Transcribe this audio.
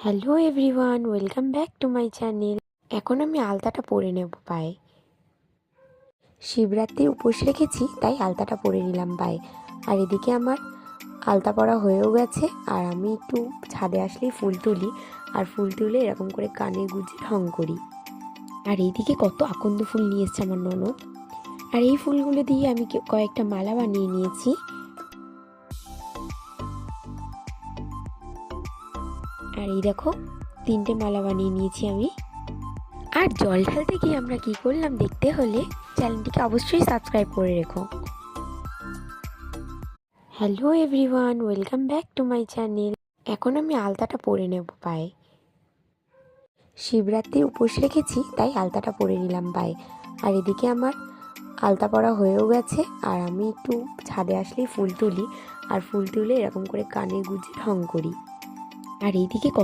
Hello everyone, welcome back to my channel. এখন আমি আলতাটা পরে নেব পায়ে। শিবরাত্রির উপোস রেখেছি, তাই আলতাটা পরে নিলাম পায়ে। আর এদিকে আমার আলতা পরা হয়েও গেছে। আর আমি একটু ছাদে আসলেই ফুল তুলি, আর ফুল তুলে এরকম করে কানে গুঁজে ঢং করি। আর এইদিকে কত আকন্দ ফুল নিয়ে এসছে আমার ননদ। আর এই ফুলগুলো দিয়ে আমি কয়েকটা মালা বানিয়ে নিয়েছি। আর এই দেখো, 3টে মালা বানিয়ে নিয়েছি আমি। আর জল ঢালতে গিয়ে আমরা কি করলাম দেখতে হলে চ্যানেলটিকে অবশ্যই সাবস্ক্রাইব করে রেখো। Hello everyone, welcome back to my channel. এখন আমি আলতাটা পরে নেব পায়ে। শিবরাত্রির উপোস রেখেছি, তাই আলতাটা পরে নিলাম পায়ে। আর এদিকে আমার আলতা পরা হয়েও গেছে। আর আমি একটু ছাদে আসলেই ফুল তুলি, আর ফুল তুলে এরকম করে কানে গুঁজে ঢং করি। আর এইদিকে